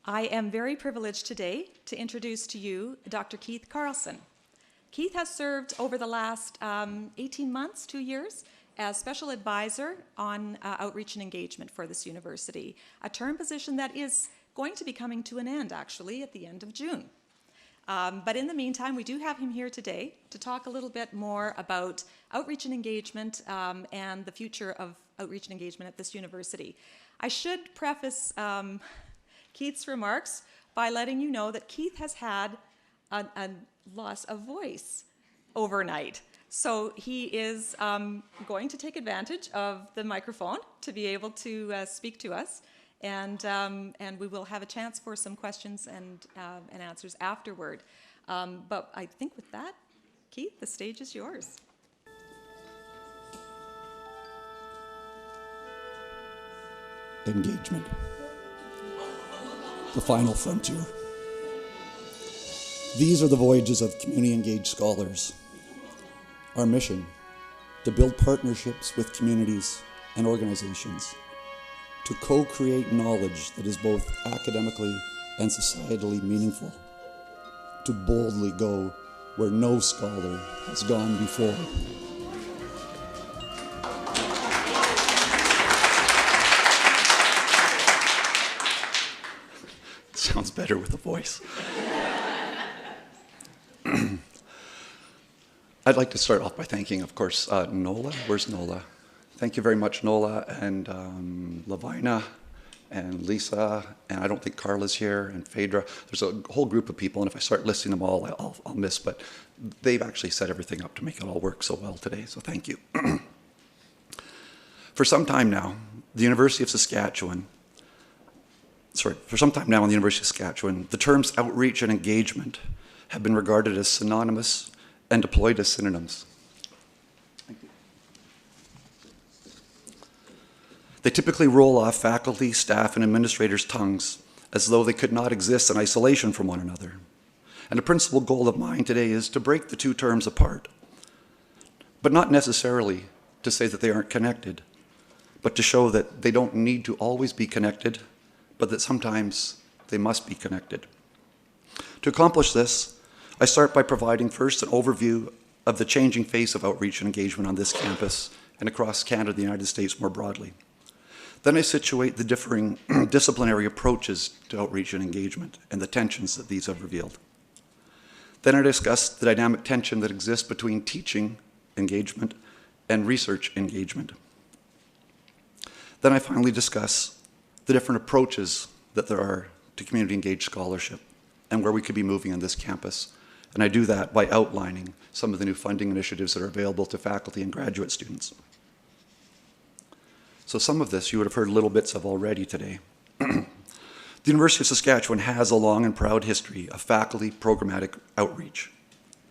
I am very privileged today to introduce to you Dr. Keith Carlson. Keith has served over the last 18 months, 2 years, as special advisor on outreach and engagement for this university, a term position that is going to be coming to an end, actually, at the end of June. But in the meantime, we do have him here today to talk a little bit more about outreach and engagement and the future of outreach and engagement at this university. I should preface Keith's remarks by letting you know that Keith has had a loss of voice overnight. So he is going to take advantage of the microphone to be able to speak to us. And we will have a chance for some questions and answers afterward. But I think with that, Keith, the stage is yours. Engagement. The final frontier. These are the voyages of community engaged scholars. Our mission, to build partnerships with communities and organizations, to co-create knowledge that is both academically and societally meaningful, to boldly go where no scholar has gone before. Sounds better with a voice. I'd like to start off by thanking, of course, Nola. Where's Nola? Thank you very much, Nola, and Lavina, and Lisa, and I don't think Carla's here, and Phaedra. There's a whole group of people, and if I start listing them all, I'll miss, but they've actually set everything up to make it all work so well today, so thank you. For some time now, the University of Saskatchewan, the terms outreach and engagement have been regarded as synonymous and deployed as synonyms. Thank you. They typically roll off faculty, staff, and administrators' tongues as though they could not exist in isolation from one another. And a principal goal of mine today is to break the two terms apart, but not necessarily to say that they aren't connected, but to show that they don't need to always be connected, but that sometimes they must be connected. To accomplish this, I start by providing first an overview of the changing face of outreach and engagement on this campus and across Canada and the United States more broadly. Then I situate the differing disciplinary approaches to outreach and engagement and the tensions that these have revealed. Then I discuss the dynamic tension that exists between teaching engagement and research engagement. Then I finally discuss the different approaches that there are to community engaged scholarship and where we could be moving on this campus. And I do that by outlining some of the new funding initiatives that are available to faculty and graduate students. So some of this you would have heard little bits of already today. The University of Saskatchewan has a long and proud history of faculty programmatic outreach.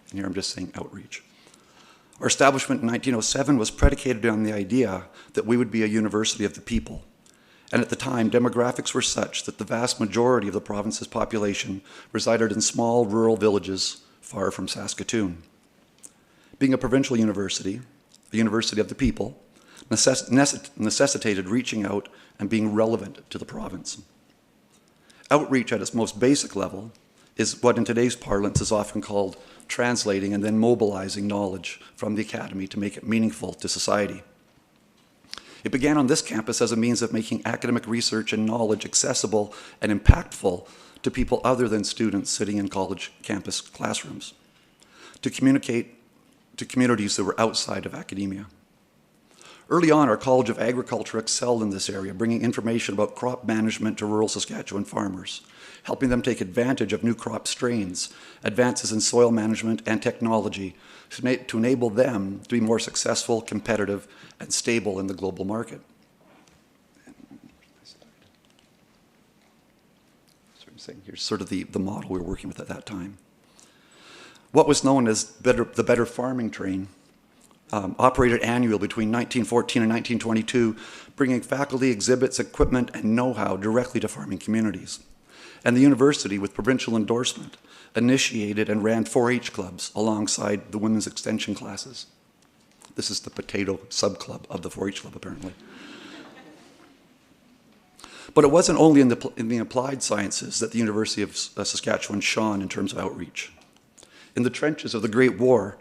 And here I'm just saying outreach. Our establishment in 1907 was predicated on the idea that we would be a university of the people. And at the time, demographics were such that the vast majority of the province's population resided in small rural villages far from Saskatoon. Being a provincial university, a university of the people, necessitated reaching out and being relevant to the province. Outreach at its most basic level is what in today's parlance is often called translating and then mobilizing knowledge from the academy to make it meaningful to society. It began on this campus as a means of making academic research and knowledge accessible and impactful to people other than students sitting in college campus classrooms, to communicate to communities that were outside of academia. Early on, our College of Agriculture excelled in this area, bringing information about crop management to rural Saskatchewan farmers, helping them take advantage of new crop strains, advances in soil management and technology to enable them to be more successful, competitive, and stable in the global market. So I'm saying here's sort of the model we were working with at that time. What was known as the Better Farming Train operated annually between 1914 and 1922, bringing faculty, exhibits, equipment, and know-how directly to farming communities. And the university, with provincial endorsement, initiated and ran 4-H clubs alongside the women's extension classes. This is the potato sub-club of the 4-H club, apparently. But it wasn't only in the applied sciences that the University of Saskatchewan shone in terms of outreach. In the trenches of the Great War,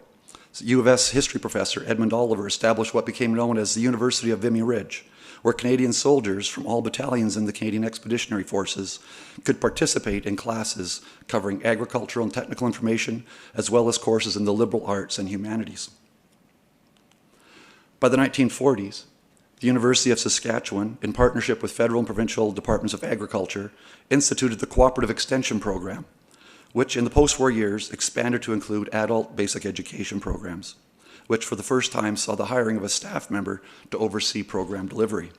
U of S history professor Edmund Oliver established what became known as the University of Vimy Ridge, where Canadian soldiers from all battalions in the Canadian Expeditionary Forces could participate in classes covering agricultural and technical information, as well as courses in the liberal arts and humanities. By the 1940s, the University of Saskatchewan, in partnership with federal and provincial departments of agriculture, instituted the Cooperative Extension Program, which in the post-war years expanded to include adult basic education programs, which for the first time saw the hiring of a staff member to oversee program delivery.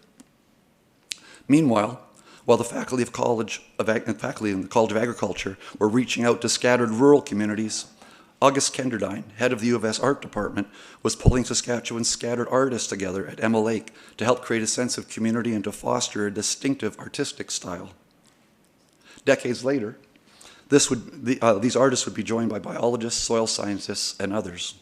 Meanwhile, while the faculty in the College of Agriculture were reaching out to scattered rural communities, August Kenderdine, head of the U of S Art Department, was pulling Saskatchewan's scattered artists together at Emma Lake to help create a sense of community and to foster a distinctive artistic style. Decades later, these artists would be joined by biologists, soil scientists, and others.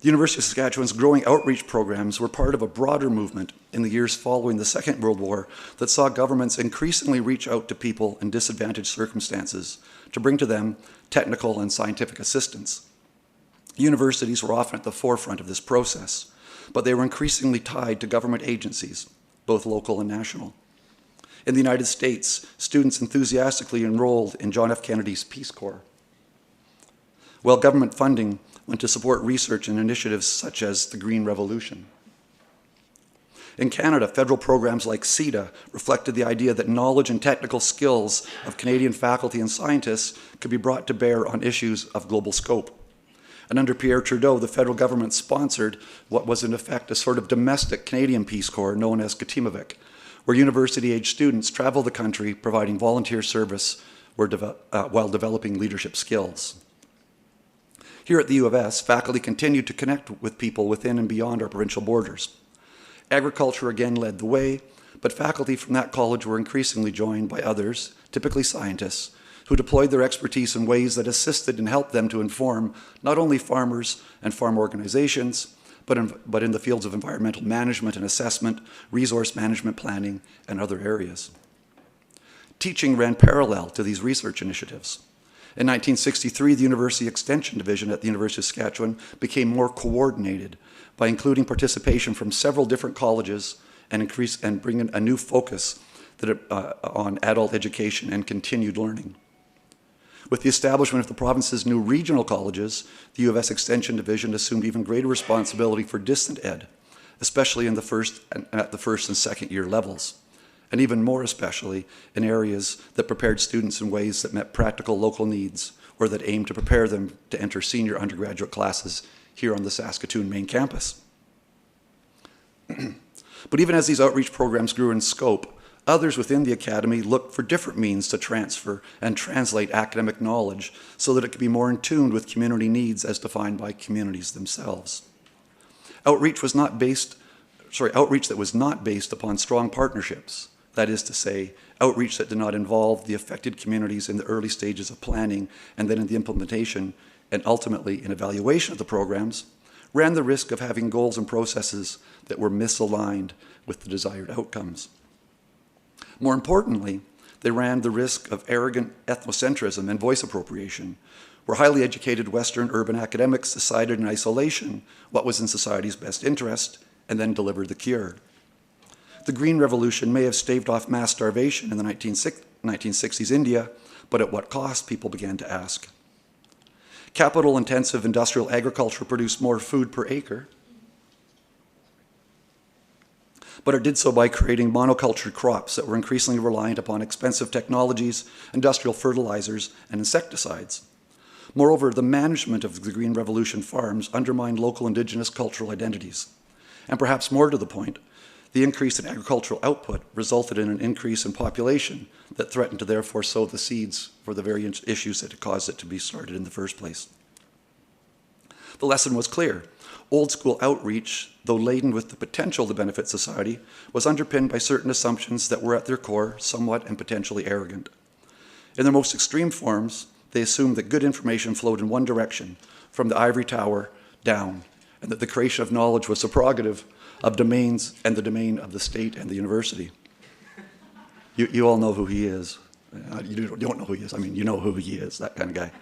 The University of Saskatchewan's growing outreach programs were part of a broader movement in the years following the Second World War that saw governments increasingly reach out to people in disadvantaged circumstances to bring to them technical and scientific assistance. Universities were often at the forefront of this process, but they were increasingly tied to government agencies, both local and national. In the United States, students enthusiastically enrolled in John F. Kennedy's Peace Corps, while government funding went to support research and initiatives such as the Green Revolution. In Canada, federal programs like CETA reflected the idea that knowledge and technical skills of Canadian faculty and scientists could be brought to bear on issues of global scope. And under Pierre Trudeau, the federal government sponsored what was in effect a sort of domestic Canadian Peace Corps known as Katimavik, where university-age students travel the country providing volunteer service while developing leadership skills. Here at the U of S, faculty continued to connect with people within and beyond our provincial borders. Agriculture again led the way, but faculty from that college were increasingly joined by others, typically scientists, who deployed their expertise in ways that assisted and helped them to inform not only farmers and farm organizations, but in the fields of environmental management and assessment, resource management planning, and other areas. Teaching ran parallel to these research initiatives. In 1963, the University Extension Division at the University of Saskatchewan became more coordinated by including participation from several different colleges and bringing a new focus on adult education and continued learning. With the establishment of the province's new regional colleges, the U of S Extension Division assumed even greater responsibility for distant ed, especially at the first and second year levels, and even more especially in areas that prepared students in ways that met practical local needs or that aimed to prepare them to enter senior undergraduate classes here on the Saskatoon main campus. But even as these outreach programs grew in scope, others within the academy looked for different means to transfer and translate academic knowledge so that it could be more in tune with community needs as defined by communities themselves. Outreach that was not based upon strong partnerships, that is to say, outreach that did not involve the affected communities in the early stages of planning and then in the implementation and ultimately in evaluation of the programs, ran the risk of having goals and processes that were misaligned with the desired outcomes. More importantly, they ran the risk of arrogant ethnocentrism and voice appropriation, where highly educated Western urban academics decided in isolation what was in society's best interest and then delivered the cure. The Green Revolution may have staved off mass starvation in the 1960s India, but at what cost, people began to ask. Capital-intensive industrial agriculture produced more food per acre, but it did so by creating monoculture crops that were increasingly reliant upon expensive technologies, industrial fertilizers, and insecticides. Moreover, the management of the Green Revolution farms undermined local indigenous cultural identities. And perhaps more to the point, the increase in agricultural output resulted in an increase in population that threatened to therefore sow the seeds for the very issues that caused it to be started in the first place. The lesson was clear. Old school outreach, though laden with the potential to benefit society, was underpinned by certain assumptions that were at their core somewhat and potentially arrogant. In their most extreme forms, they assumed that good information flowed in one direction, from the ivory tower down, and that the creation of knowledge was the prerogative of domains and the domain of the state and the university. You all know who he is. You don't know who he is. I mean, you know who he is, that kind of guy.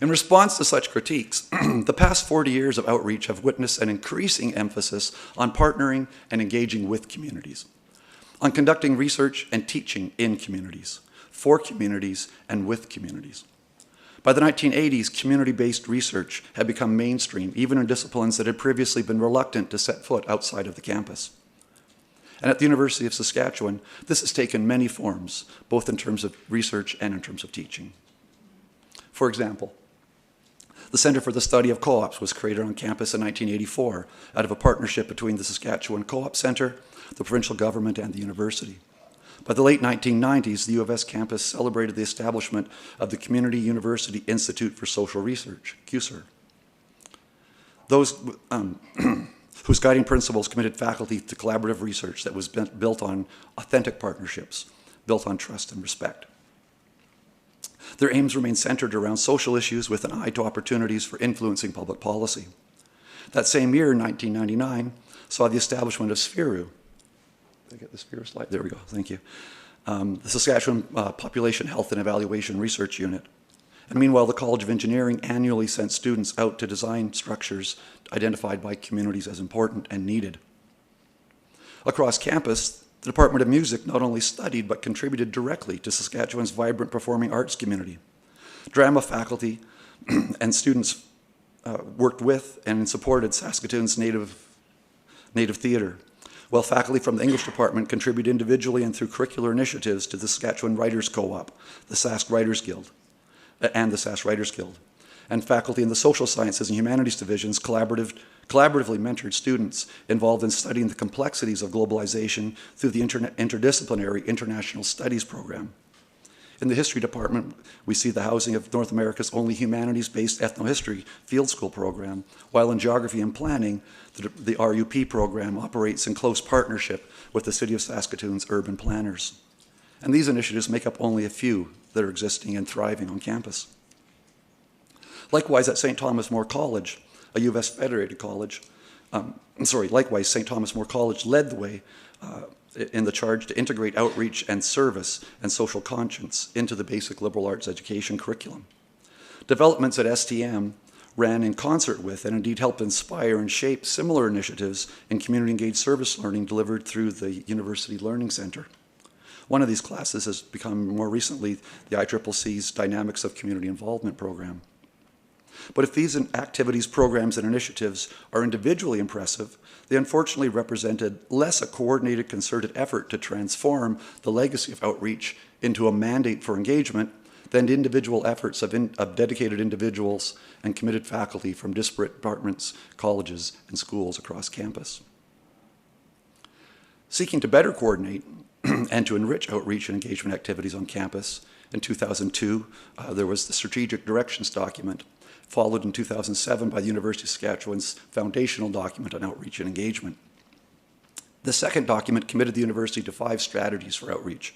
In response to such critiques, the past 40 years of outreach have witnessed an increasing emphasis on partnering and engaging with communities, on conducting research and teaching in communities, for communities, and with communities. By the 1980s, community-based research had become mainstream, even in disciplines that had previously been reluctant to set foot outside of the campus. And at the University of Saskatchewan, this has taken many forms, both in terms of research and in terms of teaching. For example, the Centre for the Study of Co-ops was created on campus in 1984 out of a partnership between the Saskatchewan Co-op Centre, the provincial government, and the university. By the late 1990s, the U of S campus celebrated the establishment of the Community University Institute for Social Research, CUSR. Those whose guiding principles committed faculty to collaborative research that was built on authentic partnerships, built on trust and respect. Their aims remain centered around social issues with an eye to opportunities for influencing public policy. That same year, 1999, saw the establishment of SPHERU. Did I get the SPHERU slide? There we go, thank you. The Saskatchewan Population Health and Evaluation Research Unit. And meanwhile, the College of Engineering annually sent students out to design structures identified by communities as important and needed. Across campus, the Department of Music not only studied but contributed directly to Saskatchewan's vibrant performing arts community. Drama faculty and students worked with and supported Saskatoon's native theatre, while faculty from the English department contributed individually and through curricular initiatives to the Saskatchewan Writers Co-op, the Sask Writers Guild, and the Sask Writers Guild. And faculty in the social sciences and humanities divisions collaboratively mentored students involved in studying the complexities of globalization through the interdisciplinary International Studies program. In the history department, we see the housing of North America's only humanities-based ethnohistory field school program, while in geography and planning, the RUP program operates in close partnership with the City of Saskatoon's urban planners. And these initiatives make up only a few that are existing and thriving on campus. Likewise, at St. Thomas More College, a U of S federated college, likewise, St. Thomas More College led the way in the charge to integrate outreach and service and social conscience into the basic liberal arts education curriculum. Developments at STM ran in concert with and indeed helped inspire and shape similar initiatives in community-engaged service learning delivered through the University Learning Center. One of these classes has become more recently the ICCC's Dynamics of Community Involvement program. But if these activities, programs, and initiatives are individually impressive, they unfortunately represented less a coordinated, concerted effort to transform the legacy of outreach into a mandate for engagement than individual efforts of dedicated individuals and committed faculty from disparate departments, colleges, and schools across campus. Seeking to better coordinate and to enrich outreach and engagement activities on campus, in 2002, there was the Strategic Directions document, followed in 2007 by the University of Saskatchewan's foundational document on outreach and engagement. The second document committed the university to 5 strategies for outreach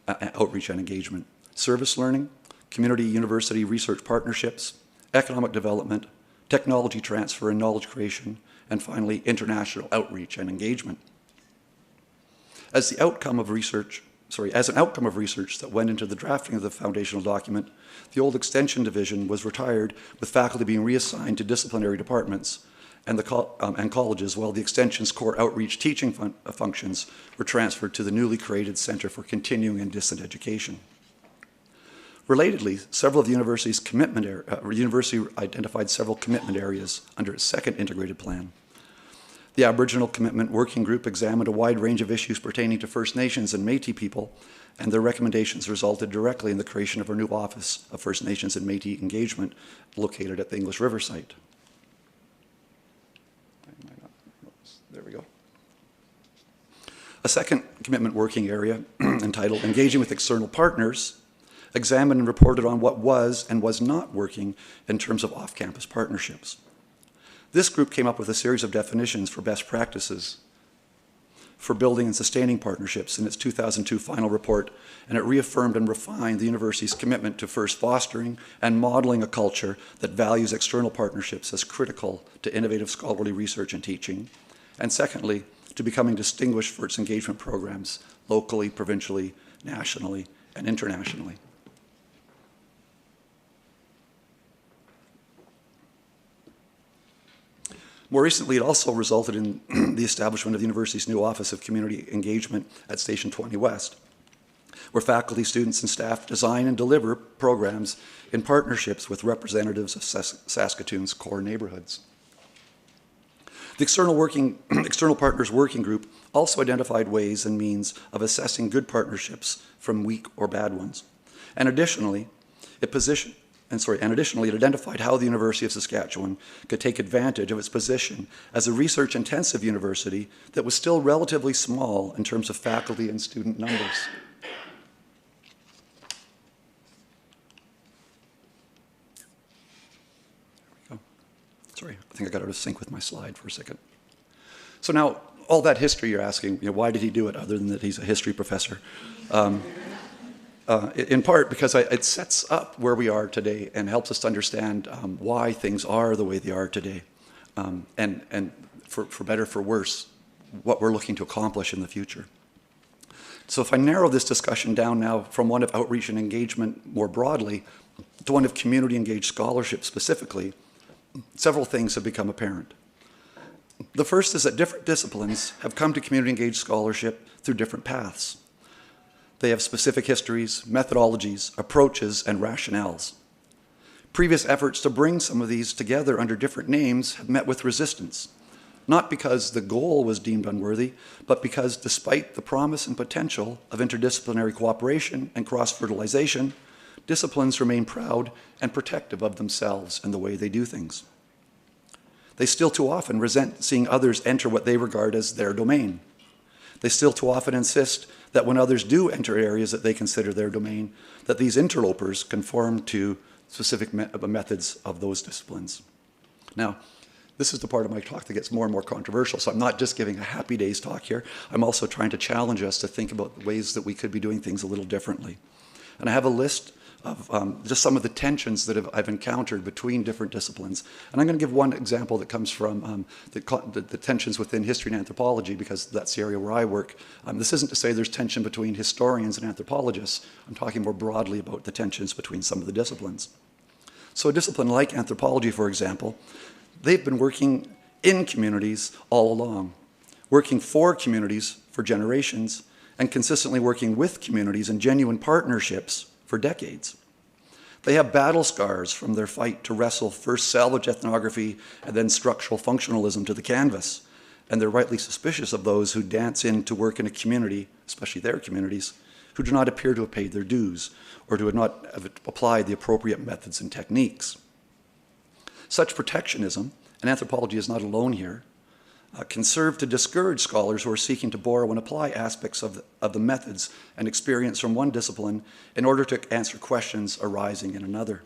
and engagement: service learning, community-university research partnerships, economic development, technology transfer and knowledge creation, and finally, international outreach and engagement. As an outcome of research that went into the drafting of the foundational document, the old extension division was retired, with faculty being reassigned to disciplinary departments and colleges, while the extension's core outreach teaching functions were transferred to the newly created Centre for Continuing and Distant Education. Relatedly, several of the university's university identified several commitment areas under its second integrated plan. The Aboriginal Commitment Working Group examined a wide range of issues pertaining to First Nations and Métis people, and their recommendations resulted directly in the creation of our new Office of First Nations and Métis Engagement, located at the English River site. There we go. A second commitment working area, entitled Engaging with External Partners, examined and reported on what was and was not working in terms of off-campus partnerships. This group came up with a series of definitions for best practices for building and sustaining partnerships in its 2002 final report, and it reaffirmed and refined the university's commitment to first fostering and modeling a culture that values external partnerships as critical to innovative scholarly research and teaching, and secondly, to becoming distinguished for its engagement programs locally, provincially, nationally, and internationally. More recently, it also resulted in the establishment of the university's new Office of Community Engagement at Station 20 West, where faculty, students, and staff design and deliver programs in partnerships with representatives of Saskatoon's core neighborhoods. The External Partners Working Group also identified ways and means of assessing good partnerships from weak or bad ones. And additionally, it identified how the University of Saskatchewan could take advantage of its position as a research-intensive university that was still relatively small in terms of faculty and student numbers. Sorry, I think I got out of sync with my slide for a second. So now, all that history you're asking, why did he do it other than that he's a history professor? In part because it sets up where we are today and helps us to understand why things are the way they are today. And for better, for worse, what we're looking to accomplish in the future. So if I narrow this discussion down now from one of outreach and engagement more broadly to one of community engaged scholarship specifically, several things have become apparent. The first is that different disciplines have come to community engaged scholarship through different paths. They have specific histories, methodologies, approaches, and rationales. Previous efforts to bring some of these together under different names have met with resistance, not because the goal was deemed unworthy, but because despite the promise and potential of interdisciplinary cooperation and cross-fertilization, disciplines remain proud and protective of themselves and the way they do things. They still too often resent seeing others enter what they regard as their domain. They still too often insist that when others do enter areas that they consider their domain, that these interlopers conform to specific methods of those disciplines. Now, this is the part of my talk that gets more and more controversial, so I'm not just giving a happy days talk here. I'm also trying to challenge us to think about ways that we could be doing things a little differently. And I have a list of just some of the tensions that I've encountered between different disciplines. And I'm going to give one example that comes from the tensions within history and anthropology, because that's the area where I work. This isn't to say there's tension between historians and anthropologists. I'm talking more broadly about the tensions between some of the disciplines. So a discipline like anthropology, for example, they've been working in communities all along, working for communities for generations, and consistently working with communities in genuine partnerships for decades. They have battle scars from their fight to wrestle first salvage ethnography and then structural functionalism to the canvas, and they're rightly suspicious of those who dance in to work in a community, especially their communities, who do not appear to have paid their dues or to have not have applied the appropriate methods and techniques. Such protectionism, and anthropology is not alone here, can serve to discourage scholars who are seeking to borrow and apply aspects of the methods and experience from one discipline in order to answer questions arising in another.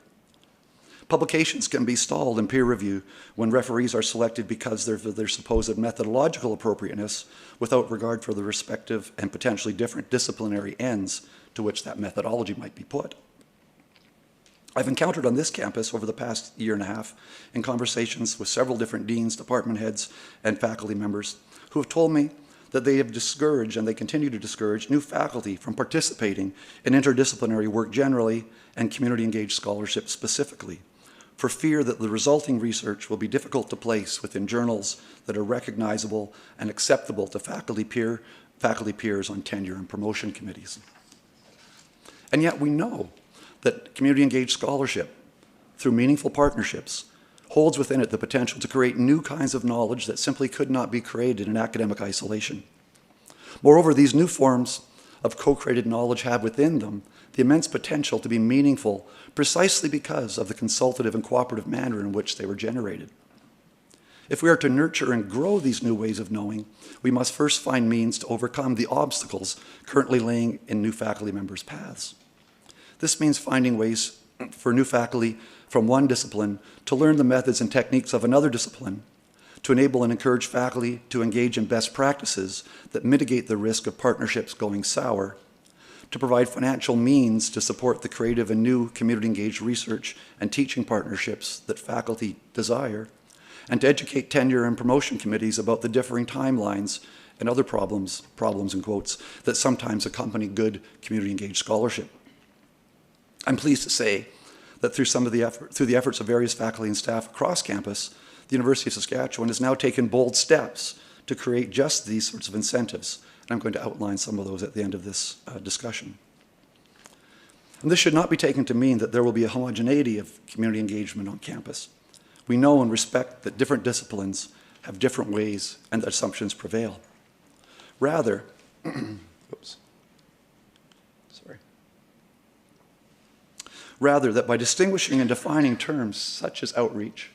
Publications can be stalled in peer review when referees are selected because of their supposed methodological appropriateness without regard for the respective and potentially different disciplinary ends to which that methodology might be put. I've encountered on this campus over the past year and a half in conversations with several different deans, department heads, and faculty members who have told me that they have discouraged, and they continue to discourage, new faculty from participating in interdisciplinary work generally and community-engaged scholarship specifically, for fear that the resulting research will be difficult to place within journals that are recognizable and acceptable to faculty peers on tenure and promotion committees. And yet we know that community-engaged scholarship, through meaningful partnerships, holds within it the potential to create new kinds of knowledge that simply could not be created in academic isolation. Moreover, these new forms of co-created knowledge have within them the immense potential to be meaningful precisely because of the consultative and cooperative manner in which they were generated. If we are to nurture and grow these new ways of knowing, we must first find means to overcome the obstacles currently laying in new faculty members' paths. This means finding ways for new faculty from one discipline to learn the methods and techniques of another discipline, to enable and encourage faculty to engage in best practices that mitigate the risk of partnerships going sour, to provide financial means to support the creative and new community-engaged research and teaching partnerships that faculty desire, and to educate tenure and promotion committees about the differing timelines and other problems in quotes, that sometimes accompany good community-engaged scholarship. I'm pleased to say that through the efforts of various faculty and staff across campus, the University of Saskatchewan has now taken bold steps to create just these sorts of incentives. And I'm going to outline some of those at the end of this discussion. And this should not be taken to mean that there will be a homogeneity of community engagement on campus. We know and respect that different disciplines have different ways and that assumptions prevail. Rather, Rather, that by distinguishing and defining terms such as outreach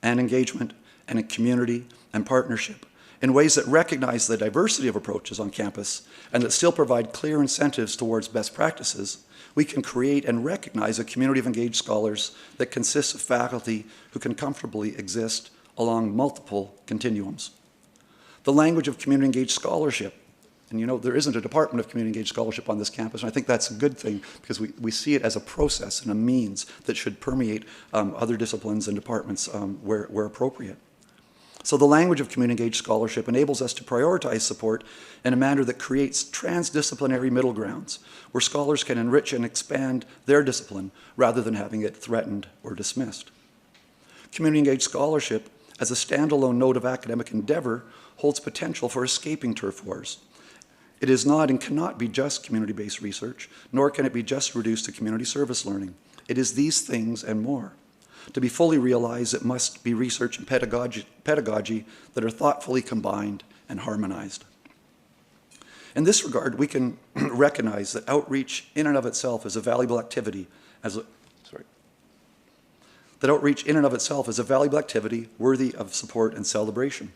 and engagement and a community and partnership in ways that recognize the diversity of approaches on campus and that still provide clear incentives towards best practices, we can create and recognize a community of engaged scholars that consists of faculty who can comfortably exist along multiple continuums. The language of community engaged scholarship, and you know, there isn't a department of community engaged scholarship on this campus, and I think that's a good thing because we see it as a process and a means that should permeate other disciplines and departments where appropriate. So the language of community engaged scholarship enables us to prioritize support in a manner that creates transdisciplinary middle grounds where scholars can enrich and expand their discipline rather than having it threatened or dismissed. Community engaged scholarship as a standalone node of academic endeavor holds potential for escaping turf wars. It is not and cannot be just community-based research, nor can it be just reduced to community service learning. It is these things and more. To be fully realized, it must be research and pedagogy that are thoughtfully combined and harmonized. In this regard, we can recognize that outreach in and of itself is a valuable activity worthy of support and celebration.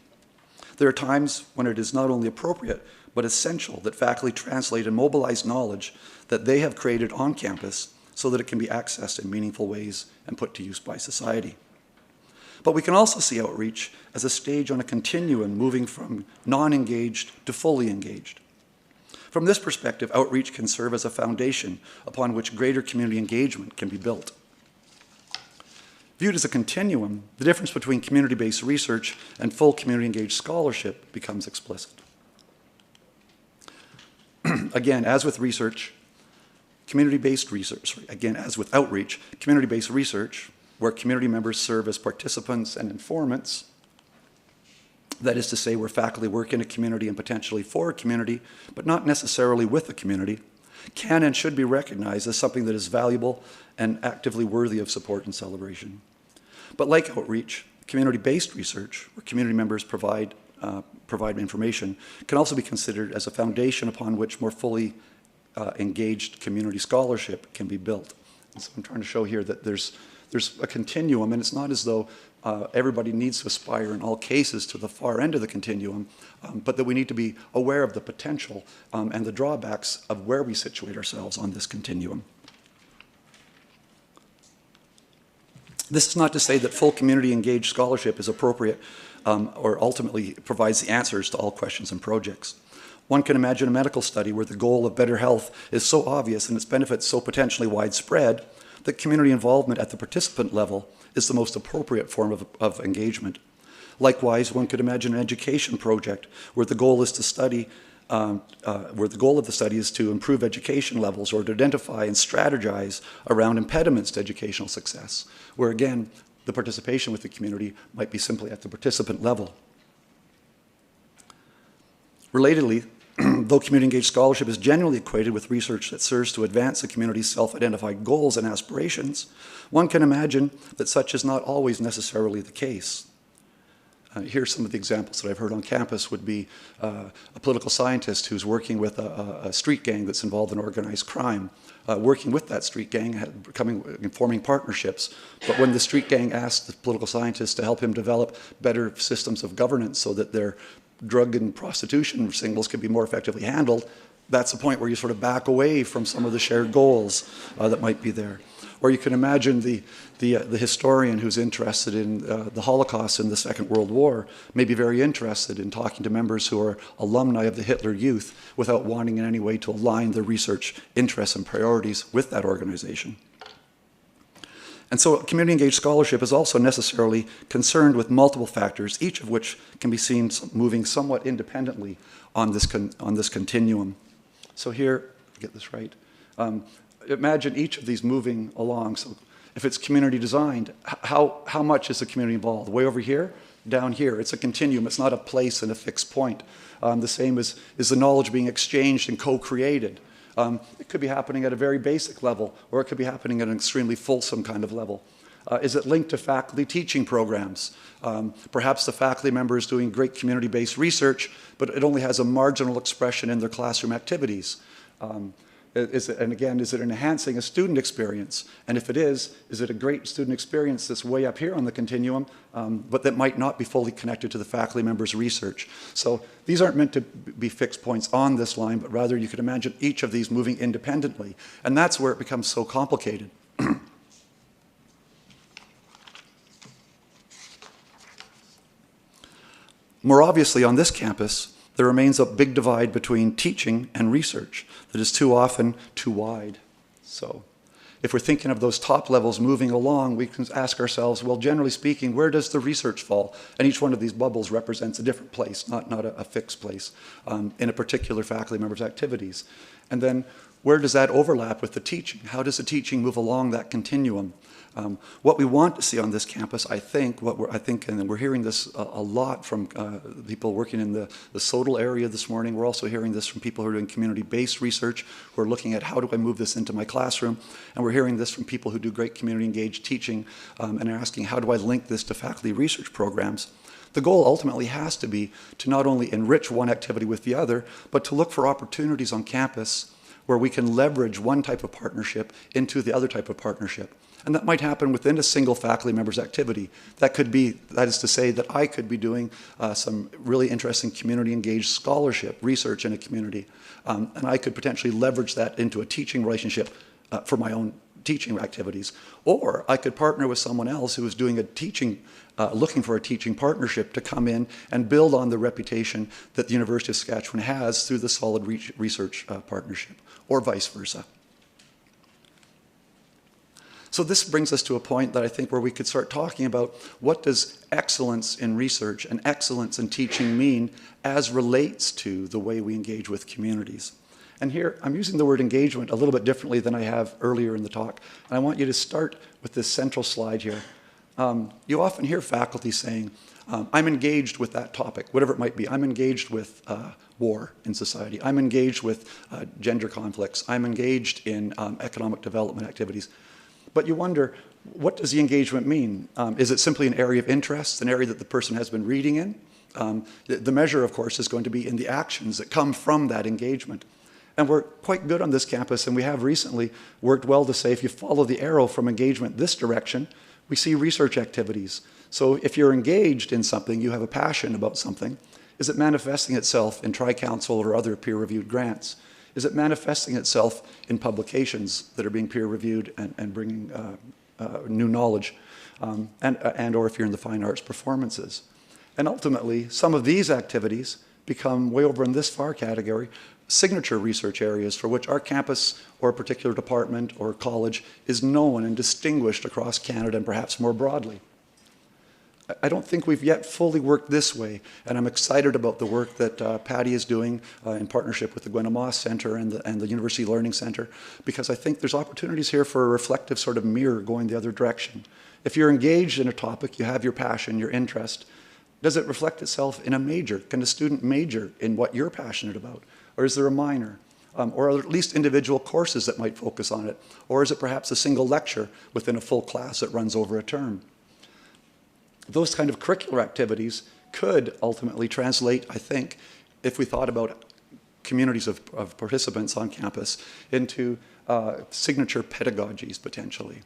There are times when it is not only appropriate, but essential that faculty translate and mobilize knowledge that they have created on campus so that it can be accessed in meaningful ways and put to use by society. But we can also see outreach as a stage on a continuum moving from non-engaged to fully engaged. From this perspective, outreach can serve as a foundation upon which greater community engagement can be built. Viewed as a continuum, the difference between community-based research and full community-engaged scholarship becomes explicit. Again, as with research, as with outreach, community-based research, where community members serve as participants and informants, that is to say, where faculty work in a community and potentially for a community, but not necessarily with a community, can and should be recognized as something that is valuable and actively worthy of support and celebration. But like outreach, community-based research, where community members provide information, can also be considered as a foundation upon which more fully engaged community scholarship can be built. And so I'm trying to show here that there's a continuum, and it's not as though everybody needs to aspire in all cases to the far end of the continuum, but that we need to be aware of the potential and the drawbacks of where we situate ourselves on this continuum. This is not to say that full community engaged scholarship is appropriate or ultimately provides the answers to all questions and projects. One can imagine a medical study where the goal of better health is so obvious and its benefits so potentially widespread that community involvement at the participant level is the most appropriate form of engagement. Likewise, one could imagine an education project where the goal is to study, where the goal of the study is to improve education levels or to identify and strategize around impediments to educational success, where again, the participation with the community might be simply at the participant level. Relatedly, though community-engaged scholarship is generally equated with research that serves to advance the community's self-identified goals and aspirations, one can imagine that such is not always necessarily the case. Here are some of the examples that I've heard on campus would be a political scientist who's working with a street gang that's involved in organized crime, working with that street gang, forming partnerships. But when the street gang asked the political scientist to help him develop better systems of governance so that their drug and prostitution singles could be more effectively handled, that's the point where you sort of back away from some of the shared goals that might be there. Or you can imagine the historian who's interested in the Holocaust and the Second World War may be very interested in talking to members who are alumni of the Hitler Youth without wanting in any way to align their research interests and priorities with that organization. And so community engaged scholarship is also necessarily concerned with multiple factors, each of which can be seen moving somewhat independently on this continuum. So here, get this right, imagine each of these moving along. So if it's community designed, how much is the community involved? Way over here, down here. It's a continuum. It's not a place and a fixed point. The same is the knowledge being exchanged and co-created. It could be happening at a very basic level, or it could be happening at an extremely fulsome kind of level. Is it linked to faculty teaching programs? Perhaps the faculty member is doing great community-based research, but it only has a marginal expression in their classroom activities. Is it enhancing a student experience? And if it is it a great student experience that's way up here on the continuum, but that might not be fully connected to the faculty member's research? So these aren't meant to be fixed points on this line, but rather you could imagine each of these moving independently. And that's where it becomes so complicated. More obviously, on this campus, there remains a big divide between teaching and research that is too often too wide. So if we're thinking of those top levels moving along, we can ask ourselves, well, generally speaking, where does the research fall? And each one of these bubbles represents a different place, not a fixed place in a particular faculty member's activities. And then where does that overlap with the teaching? How does the teaching move along that continuum? What we want to see on this campus, I think, and we're hearing this a lot from people working in the SODL area this morning. We're also hearing this from people who are doing community-based research, who are looking at how do I move this into my classroom. And we're hearing this from people who do great community-engaged teaching and are asking, how do I link this to faculty research programs? The goal ultimately has to be to not only enrich one activity with the other, but to look for opportunities on campus where we can leverage one type of partnership into the other type of partnership. And that might happen within a single faculty member's activity. That is to say that I could be doing some really interesting community-engaged scholarship, research in a community, and I could potentially leverage that into a teaching relationship for my own teaching activities. Or I could partner with someone else who is doing a teaching, looking for a teaching partnership to come in and build on the reputation that the University of Saskatchewan has through the solid research partnership, or vice versa. So this brings us to a point that I think where we could start talking about what does excellence in research and excellence in teaching mean as relates to the way we engage with communities. And here, I'm using the word engagement a little bit differently than I have earlier in the talk. And I want you to start with this central slide here. You often hear faculty saying, I'm engaged with that topic, whatever it might be. I'm engaged with war in society. I'm engaged with gender conflicts. I'm engaged in economic development activities. But you wonder, what does the engagement mean? Is it simply an area of interest, an area that the person has been reading in? The measure, of course, is going to be in the actions that come from that engagement. And we're quite good on this campus, and we have recently worked well to say if you follow the arrow from engagement this direction, we see research activities. So if you're engaged in something, you have a passion about something, is it manifesting itself in Tri-Council or other peer-reviewed grants? Is it manifesting itself in publications that are being peer-reviewed and bringing new knowledge, and or if you're in the fine arts, performances? And ultimately, some of these activities become, way over in this far category, signature research areas for which our campus or a particular department or college is known and distinguished across Canada and perhaps more broadly. I don't think we've yet fully worked this way, and I'm excited about the work that Patty is doing in partnership with the Gwen Moss Centre and the University Learning Centre, because I think there's opportunities here for a reflective sort of mirror going the other direction. If you're engaged in a topic, you have your passion, your interest, does it reflect itself in a major? Can a student major in what you're passionate about? Or is there a minor? Or at least individual courses that might focus on it? Or is it perhaps a single lecture within a full class that runs over a term? Those kind of curricular activities could ultimately translate, I think, if we thought about communities of participants on campus, into signature pedagogies, potentially.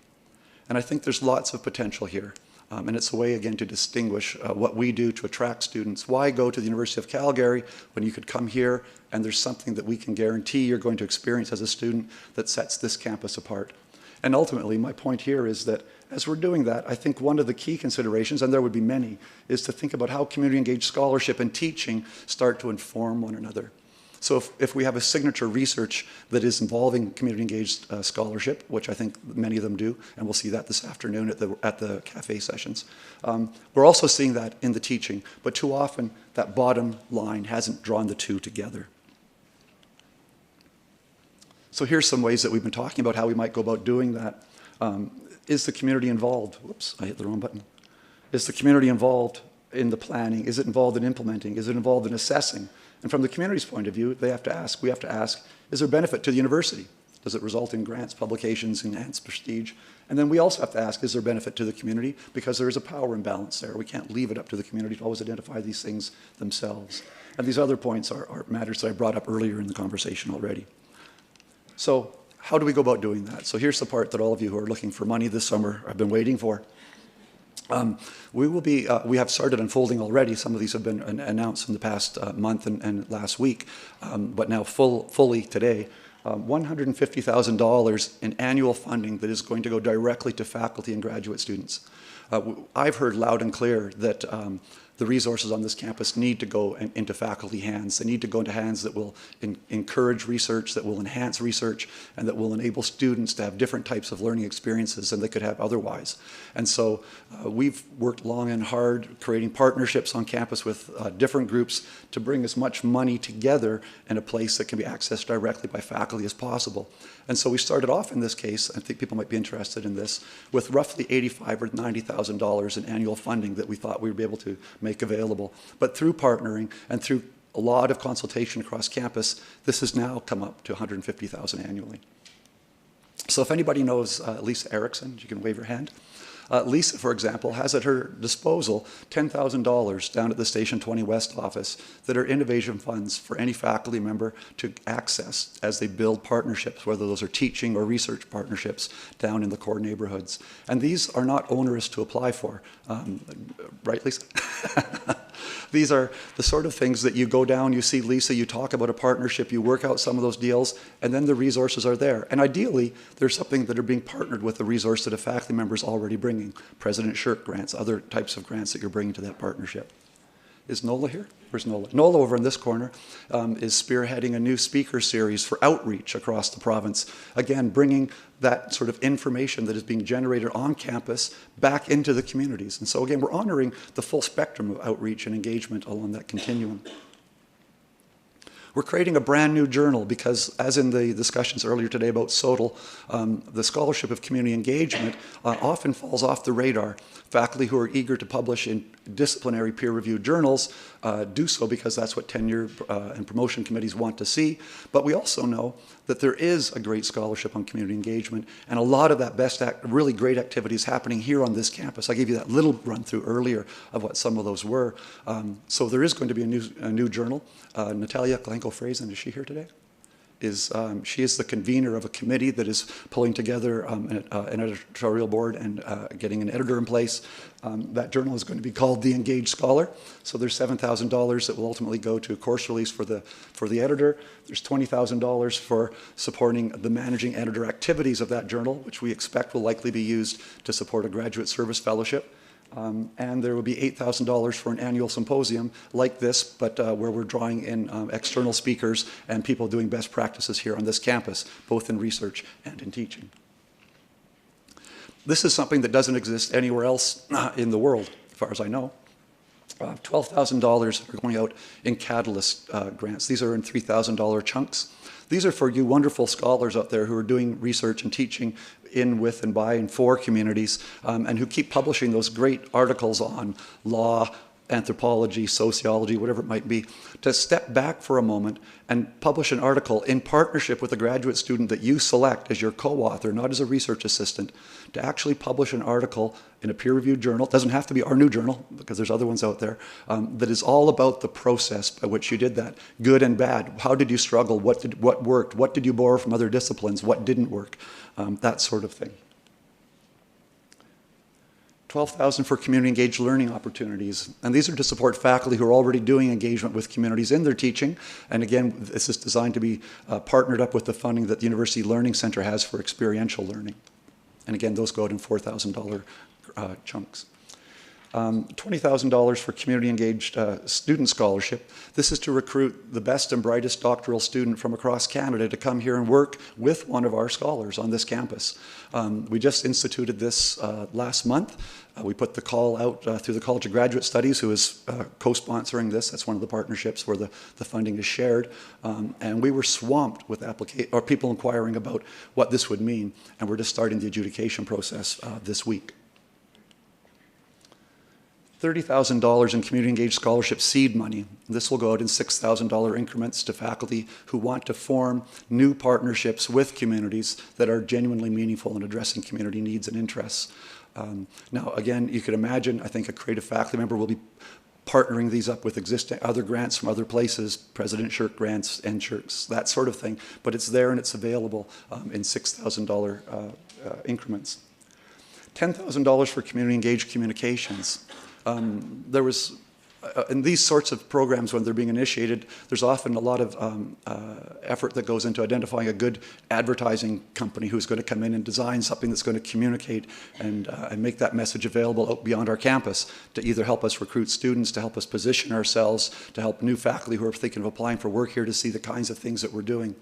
And I think there's lots of potential here. And it's a way, again, to distinguish what we do to attract students. Why go to the University of Calgary when you could come here and there's something that we can guarantee you're going to experience as a student that sets this campus apart? And ultimately, my point here is that as we're doing that, I think one of the key considerations, and there would be many, is to think about how community-engaged scholarship and teaching start to inform one another. So if we have a signature research that is involving community engaged scholarship, which I think many of them do, and we'll see that this afternoon at the cafe sessions, we're also seeing that in the teaching, but too often that bottom line hasn't drawn the two together. So here's some ways that we've been talking about how we might go about doing that. Is the community involved? Whoops, I hit the wrong button. Is the community involved in the planning? Is it involved in implementing? Is it involved in assessing? And from the community's point of view, we have to ask, is there benefit to the university? Does it result in grants, publications, enhanced prestige? And then we also have to ask, is there benefit to the community? Because there is a power imbalance there. We can't leave it up to the community to always identify these things themselves. And these other points are matters that I brought up earlier in the conversation already. So how do we go about doing that? So here's the part that all of you who are looking for money this summer have been waiting for. We have started unfolding already. Some of these have been announced in the past month and last week, but now fully today. $150,000 in annual funding that is going to go directly to faculty and graduate students. I've heard loud and clear that the resources on this campus need to go into faculty hands. They need to go into hands that will encourage research, that will enhance research, and that will enable students to have different types of learning experiences than they could have otherwise. And so we've worked long and hard creating partnerships on campus with different groups to bring as much money together in a place that can be accessed directly by faculty as possible. And so we started off in this case, I think people might be interested in this, with roughly $85,000 or $90,000 in annual funding that we thought we would be able to make available. But through partnering and through a lot of consultation across campus, this has now come up to $150,000 annually. So if anybody knows Lisa Erickson, you can wave your hand. Lisa, for example, has at her disposal $10,000 down at the Station 20 West office that are innovation funds for any faculty member to access as they build partnerships, whether those are teaching or research partnerships down in the core neighborhoods. And these are not onerous to apply for. Right, Lisa? These are the sort of things that you go down, you see Lisa, you talk about a partnership, you work out some of those deals, and then the resources are there. And ideally, there's something that are being partnered with the resource that a faculty member is already bringing. President Shirk grants, other types of grants that you're bringing to that partnership. Is Nola here? Where's Nola? Nola over in this corner is spearheading a new speaker series for outreach across the province. Again, bringing that sort of information that is being generated on campus back into the communities. And so again, we're honoring the full spectrum of outreach and engagement along that continuum. We're creating a brand new journal because, as in the discussions earlier today about SOTL, the scholarship of community engagement often falls off the radar. Faculty who are eager to publish in disciplinary peer-reviewed journals do so because that's what tenure and promotion committees want to see. But we also know that there is a great scholarship on community engagement, and a lot of that really great activity is happening here on this campus. I gave you that little run-through earlier of what some of those were. So there is going to be a new journal. Natalia Glenko-Frazen, is she here today? She is the convener of a committee that is pulling together an editorial board and getting an editor in place. That journal is going to be called The Engaged Scholar. So there's $7,000 that will ultimately go to a course release for the editor. There's $20,000 for supporting the managing editor activities of that journal, which we expect will likely be used to support a graduate service fellowship. And there will be $8,000 for an annual symposium like this, but where we're drawing in external speakers and people doing best practices here on this campus, both in research and in teaching. This is something that doesn't exist anywhere else in the world, as far as I know. $12,000 are going out in Catalyst grants. These are in $3,000 chunks. These are for you wonderful scholars out there who are doing research and teaching in, with, and by, and for communities, and who keep publishing those great articles on law, anthropology, sociology, whatever it might be, to step back for a moment and publish an article in partnership with a graduate student that you select as your co-author, not as a research assistant, to actually publish an article in a peer-reviewed journal. It doesn't have to be our new journal, because there's other ones out there, that is all about the process by which you did that, good and bad. How did you struggle? What worked? What did you borrow from other disciplines? What didn't work? That sort of thing. $12,000 for community engaged learning opportunities. And these are to support faculty who are already doing engagement with communities in their teaching. And again, this is designed to be partnered up with the funding that the University Learning Center has for experiential learning. And again, those go out in $4,000 chunks. $20,000 for community engaged student scholarship. This is to recruit the best and brightest doctoral student from across Canada to come here and work with one of our scholars on this campus. We just instituted this last month. We put the call out through the College of Graduate Studies, who is co-sponsoring this. That's one of the partnerships where the funding is shared. And we were swamped with people inquiring about what this would mean. And we're just starting the adjudication process this week. $30,000 in community engaged scholarship seed money. This will go out in $6,000 increments to faculty who want to form new partnerships with communities that are genuinely meaningful in addressing community needs and interests. Now, again, you could imagine, I think a creative faculty member will be partnering these up with existing other grants from other places, President Shirk grants, NSHIRKs, that sort of thing. But it's there and it's available in $6,000 increments. $10,000 for community engaged communications. There was, in these sorts of programs, when they're being initiated, there's often a lot of effort that goes into identifying a good advertising company who's going to come in and design something that's going to communicate and make that message available out beyond our campus to either help us recruit students, to help us position ourselves, to help new faculty who are thinking of applying for work here to see the kinds of things that we're doing.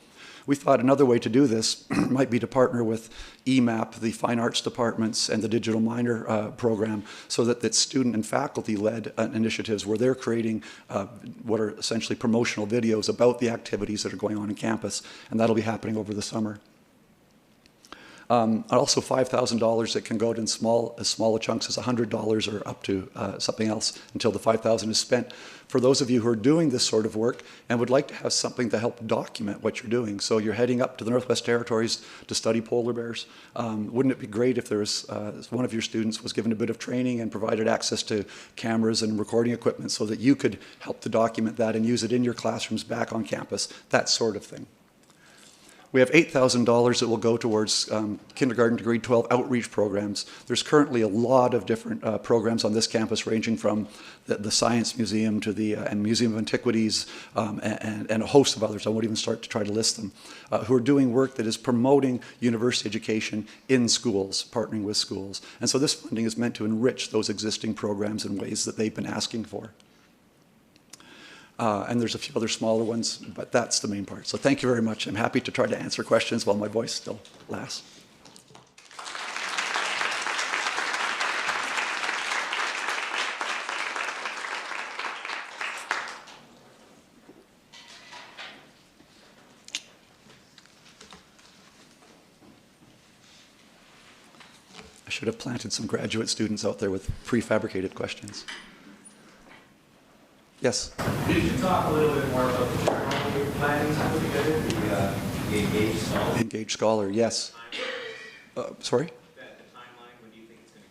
We thought another way to do this might be to partner with EMAP, the Fine Arts Departments, and the Digital Minor program, so that student and faculty-led initiatives where they're creating what are essentially promotional videos about the activities that are going on in campus, and that'll be happening over the summer. Also $5,000 that can go out in as small a chunks as $100 or up to something else until the $5,000 is spent. For those of you who are doing this sort of work and would like to have something to help document what you're doing. So you're heading up to the Northwest Territories to study polar bears. Wouldn't it be great if there was one of your students was given a bit of training and provided access to cameras and recording equipment so that you could help to document that and use it in your classrooms back on campus, that sort of thing. We have $8,000 that will go towards kindergarten to grade 12 outreach programs. There's currently a lot of different programs on this campus, ranging from the Science Museum to the Museum of Antiquities and a host of others. I won't even start to try to list them, who are doing work that is promoting university education in schools, partnering with schools. And so this funding is meant to enrich those existing programs in ways that they've been asking for. And there's a few other smaller ones, but that's the main part. So thank you very much. I'm happy to try to answer questions while my voice still lasts. I should have planted some graduate students out there with prefabricated questions. Yes? Could you talk a little bit more about the journal you're planning to put together, the Engaged Scholar? Engaged Scholar, yes. Sorry? The timeline, when do you think it's going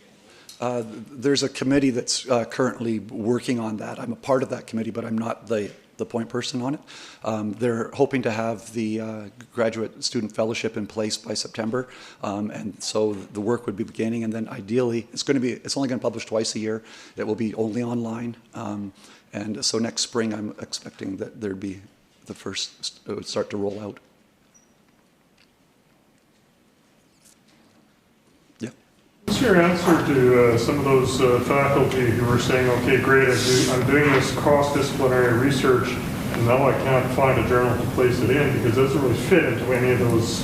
to get? There's a committee that's currently working on that. I'm a part of that committee, but I'm not the point person on it. They're hoping to have the graduate student fellowship in place by September, and so the work would be beginning. And then ideally, it's only going to publish twice a year. It will be only online. And so next spring, I'm expecting that there'd be the first, it would start to roll out. Yeah. What's your answer to some of those faculty who are saying, okay, great, I'm doing this cross-disciplinary research, and now I can't find a journal to place it in because it doesn't really fit into any of those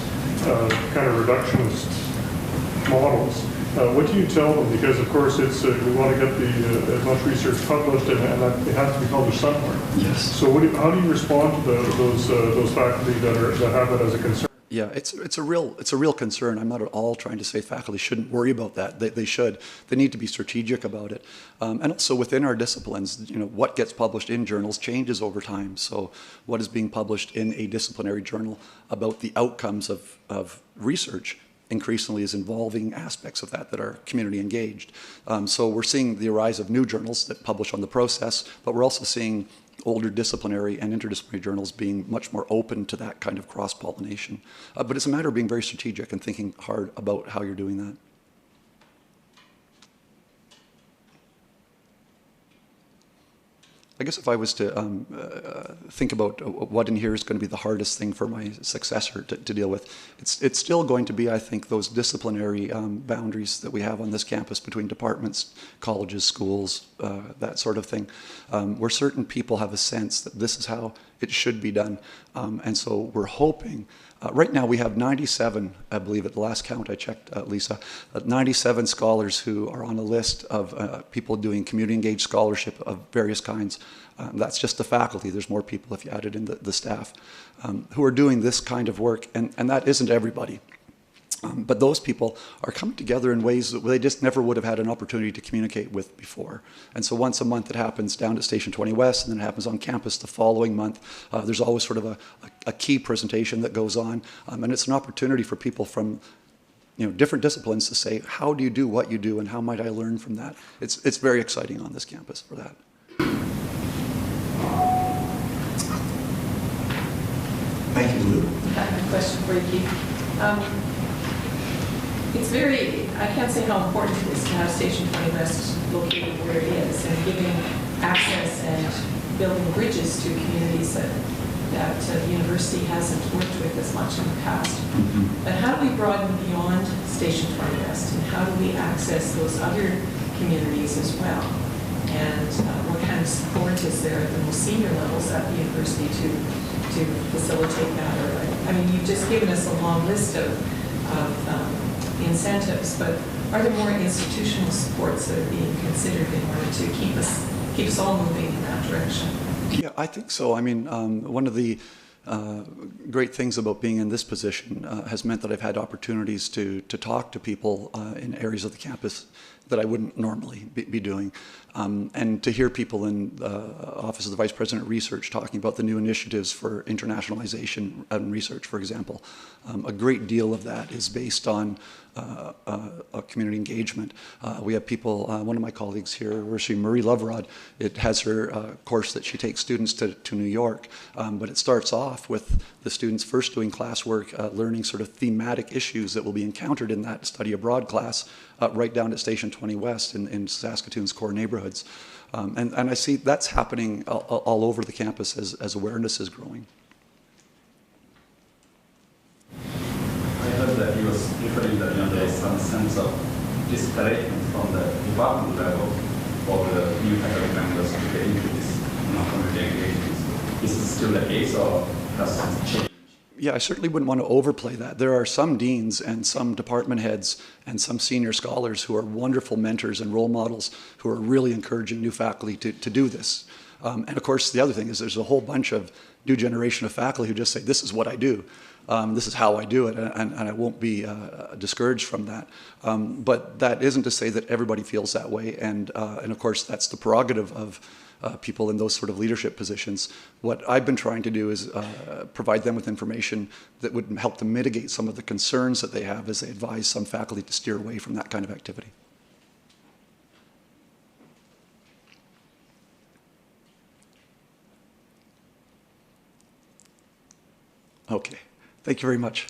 kind of reductionist models. What do you tell them? Because of course we want to get as much research published, and it has to be published somewhere. Yes. So how do you respond to those faculty that have it as a concern? Yeah, it's a real concern. I'm not at all trying to say faculty shouldn't worry about that. They should. They need to be strategic about it. And also within our disciplines, what gets published in journals changes over time. So what is being published in a disciplinary journal about the outcomes of research increasingly is involving aspects of that are community engaged. So we're seeing the rise of new journals that publish on the process, but we're also seeing older disciplinary and interdisciplinary journals being much more open to that kind of cross-pollination. But it's a matter of being very strategic and thinking hard about how you're doing that. I guess if I was to think about what in here is going to be the hardest thing for my successor to deal with, it's still going to be, I think, those disciplinary boundaries that we have on this campus between departments, colleges, schools, that sort of thing, where certain people have a sense that this is how it should be done. And so we're hoping, right now we have 97, I believe at the last count I checked, Lisa, 97 scholars who are on a list of people doing community engaged scholarship of various kinds. That's just the faculty. There's more people if you added in the staff who are doing this kind of work, and that isn't everybody. But those people are coming together in ways that they just never would have had an opportunity to communicate with before. And so once a month it happens down at Station 20 West, and then it happens on campus the following month. There's always sort of a key presentation that goes on, and it's an opportunity for people from different disciplines to say, how do you do what you do, and how might I learn from that? It's very exciting on this campus for that. Thank you, Lou. I have a question for you, Keith. I can't say how important it is to have Station 20 West located where it is and giving access and building bridges to communities that the university hasn't worked with as much in the past. But how do we broaden beyond Station 20 West, and how do we access those other communities as well? And what kind of support is there at the most senior levels at the university to facilitate that? Or, I mean, you've just given us a long list of incentives, but are there more institutional supports that are being considered in order to keep us all moving in that direction? Yeah, I think so. I mean, one of the great things about being in this position has meant that I've had opportunities to talk to people in areas of the campus that I wouldn't normally be doing. And to hear people in the Office of the Vice President of Research talking about the new initiatives for internationalization and research, for example. A great deal of that is based on community engagement. We have people, one of my colleagues here, Marie Loverod, it has her course that she takes students to New York, but it starts off with the students first doing classwork, learning sort of thematic issues that will be encountered in that study abroad class, right down at Station 20 West in Saskatoon's core neighborhoods. And I see that's happening all over the campus as awareness is growing. I heard that he was referring that there is some sense of discouragement from the department level for the new faculty members to get into this community engagement. Is this still the case, or has it changed? Yeah, I certainly wouldn't want to overplay that. There are some deans and some department heads and some senior scholars who are wonderful mentors and role models who are really encouraging new faculty to do this. And of course, the other thing is there's a whole bunch of new generation of faculty who just say, this is what I do. This is how I do it, and I won't be discouraged from that. But that isn't to say that everybody feels that way, and of course that's the prerogative of people in those sort of leadership positions. What I've been trying to do is provide them with information that would help them mitigate some of the concerns that they have as they advise some faculty to steer away from that kind of activity. Okay, thank you very much.